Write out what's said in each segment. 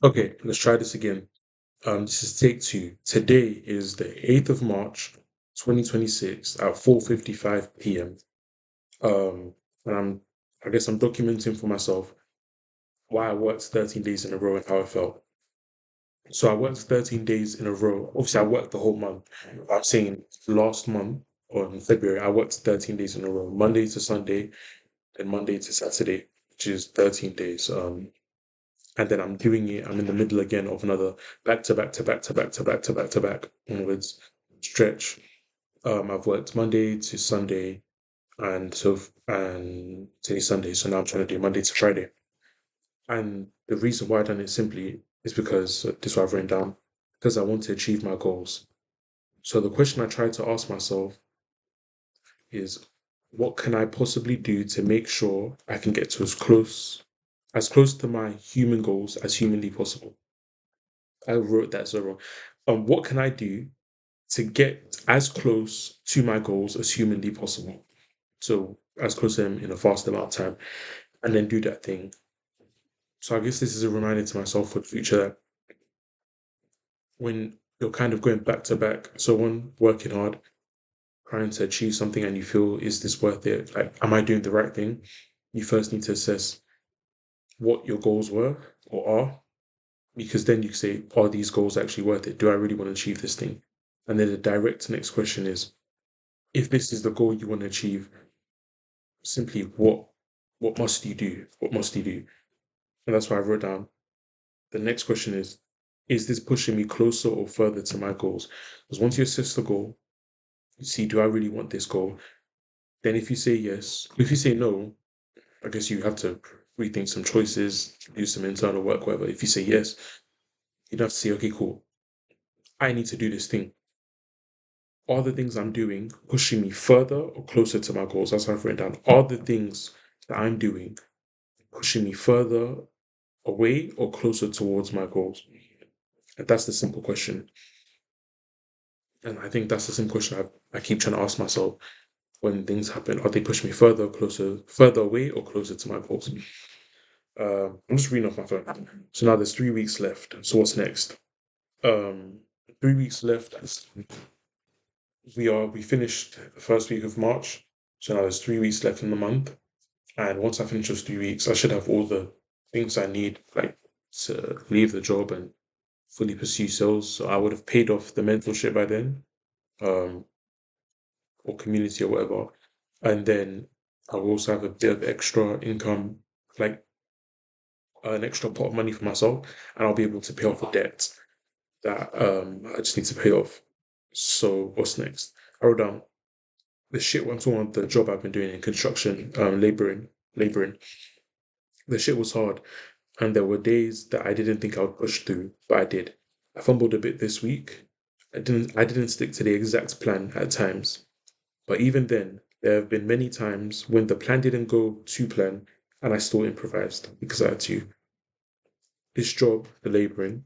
Okay, let's try this again. This is take two. Today is the 8th of March, 2026 at 4:55 p.m. And I guess I'm documenting for myself why I worked 13 days in a row and how I felt. So I worked 13 days in a row. Obviously, I worked the whole month. I'm saying last month or in February, I worked 13 days in a row, Monday to Sunday, then Monday to Saturday, which is 13 days. And then I'm doing it. I'm in the middle again of another back to back to back to back to back to back to back onwards stretch. I've worked Monday to Sunday and today's Sunday, so now I'm trying to do Monday to Friday. And the reason why I done it simply is because this is what I've written down because I want to achieve my goals. So the question I try to ask myself is, what can I possibly do to make sure I can get to as close to my human goals as humanly possible? I wrote that so wrong. What can I do to get as close to my goals as humanly possible? So as close to them in a fast amount of time, and then do that thing. So I guess this is a reminder to myself for the future that when you're kind of going back to back, so one working hard, trying to achieve something, and you feel, is this worth it? Like, am I doing the right thing? You first need to assess what your goals were or are, because then you say, are these goals actually worth it? Do I really want to achieve this thing? And then the direct next question is, if this is the goal you want to achieve, simply what must you do? What must you do? And that's why I wrote down the next question is this pushing me closer or further to my goals? Because once you assess the goal, you see, do I really want this goal? Then if you say yes, if you say no, I guess you have to rethink some choices, do some internal work, whatever. If you say yes, you'd have to say, okay, cool. I need to do this thing. Are the things I'm doing pushing me further or closer to my goals? That's how I've written down. Are the things that I'm doing pushing me further away or closer towards my goals? And that's the simple question. And I think that's the simple question I keep trying to ask myself when things happen. Are they pushing me further, closer, further away, or closer to my goals? I'm just reading off my phone. So now there's 3 weeks left. So what's next? Um, 3 weeks left. We finished the first week of March. So now there's 3 weeks left in the month. And once I finish those 3 weeks, I should have all the things I need, like to leave the job and fully pursue sales. So I would have paid off the mentorship by then, um, or community or whatever. And then I will also have a bit of extra income, like an extra pot of money for myself, and I'll be able to pay off the debt that I just need to pay off. So what's next? I wrote down the shit once on the job I've been doing in construction, laboring. The shit was hard, and there were days that I didn't think I would push through, but I did. I fumbled a bit this week. I didn't stick to the exact plan at times, but even then, there have been many times when the plan didn't go to plan, and I still improvised because I had to. This job, the labouring,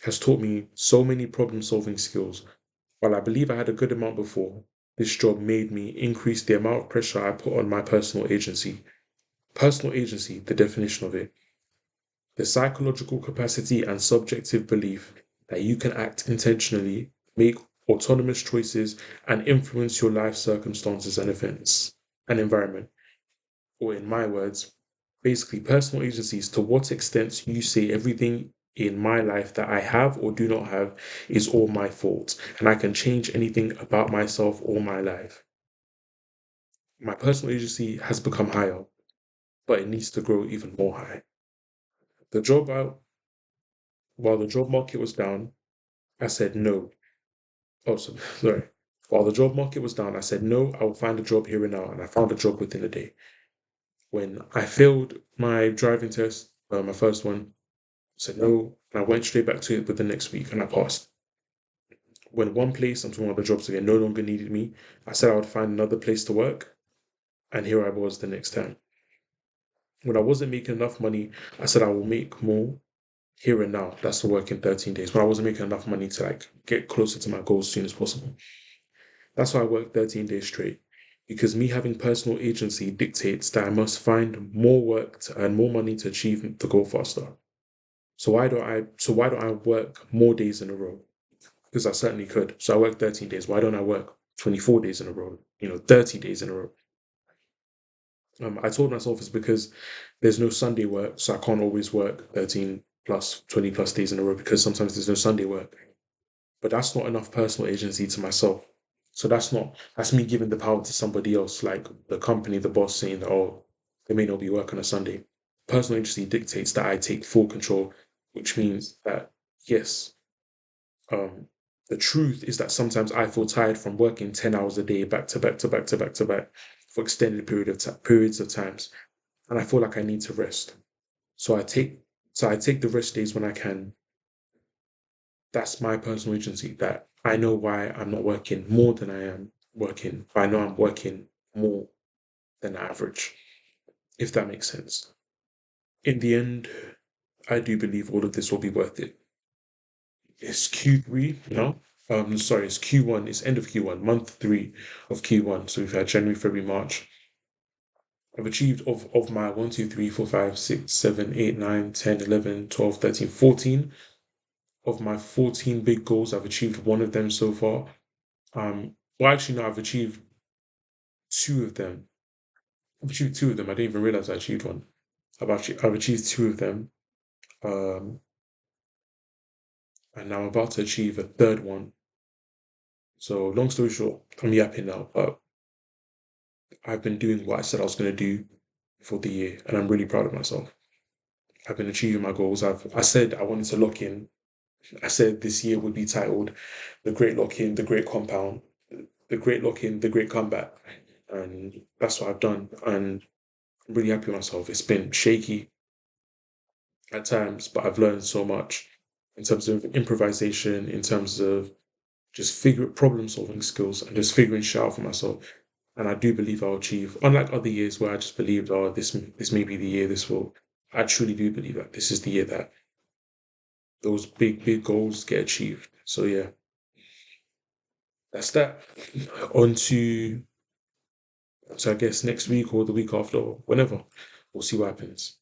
has taught me so many problem solving skills. While I believe I had a good amount before, this job made me increase the amount of pressure I put on my personal agency. Personal agency, the definition of it, the psychological capacity and subjective belief that you can act intentionally, make autonomous choices, and influence your life circumstances and events and environment. Or, in my words, basically, personal agency is to what extent you say everything in my life that I have or do not have is all my fault, and I can change anything about myself or my life. My personal agency has become higher, but it needs to grow even more high. The job out, while the job market was down, I said no. Oh, sorry. While the job market was down, I said no, I will find a job here and now, and I found a job within a day. When I failed my driving test, my first one, I said no, and I went straight back to it within the next week, and I passed. When one place, I'm talking about the jobs again, no longer needed me, I said I would find another place to work, and here I was the next time. When I wasn't making enough money, I said I will make more here and now. That's the work in 13 days. When I wasn't making enough money to like get closer to my goals as soon as possible. That's why I work 13 days straight. Because me having personal agency dictates that I must find more work to earn more money to achieve the goal faster. So why don't I work more days in a row? Because I certainly could. So I work 13 days. Why don't I work 24 days in a row? 30 days in a row. I told myself it's because there's no Sunday work, so I can't always work 13 plus 20 plus days in a row because sometimes there's no Sunday work. But that's not enough personal agency to myself. So that's me giving the power to somebody else, like the company, the boss saying that, oh, there may not be work on a Sunday. Personal agency dictates that I take full control, which means that, yes, um, the truth is that sometimes I feel tired from working 10 hours a day back to back to back to back to back for extended periods of times. And I feel like I need to rest. So I take the rest days when I can. That's my personal agency. That I know why I'm not working more than I am working, but I know I'm working more than average, if that makes sense. In the end, I do believe all of this will be worth it. It's Q3, no? Sorry, it's Q1, it's end of Q1, month three of Q1. So we've had January, February, March. I've achieved of my 1, 2, 3, 4, 5, 6, 7, 8, 9, 10, 11, 12, 13, 14. Of my 14 big goals, I've achieved one of them so far. Well, actually, no, I've achieved two of them. I've achieved two of them. I didn't even realize I achieved one. I've achieved two of them. Um, and now I'm about to achieve a third one. So, long story short, I'm yapping now, but I've been doing what I said I was going to do for the year, and I'm really proud of myself. I've been achieving my goals. I said I wanted to lock in. I said this year would be titled "The Great Lock In, The Great Compound, The Great Lock In, The Great Comeback," and that's what I've done. And I'm really happy with myself. It's been shaky at times, but I've learned so much in terms of improvisation, in terms of just figure problem solving skills, and just figuring shit out for myself. And I do believe I'll achieve. Unlike other years where I just believed, oh, this may be the year this will. I truly do believe that this is the year that those big goals get achieved. So yeah, that's that. On to, so I guess next week or the week after, or whenever, we'll see what happens.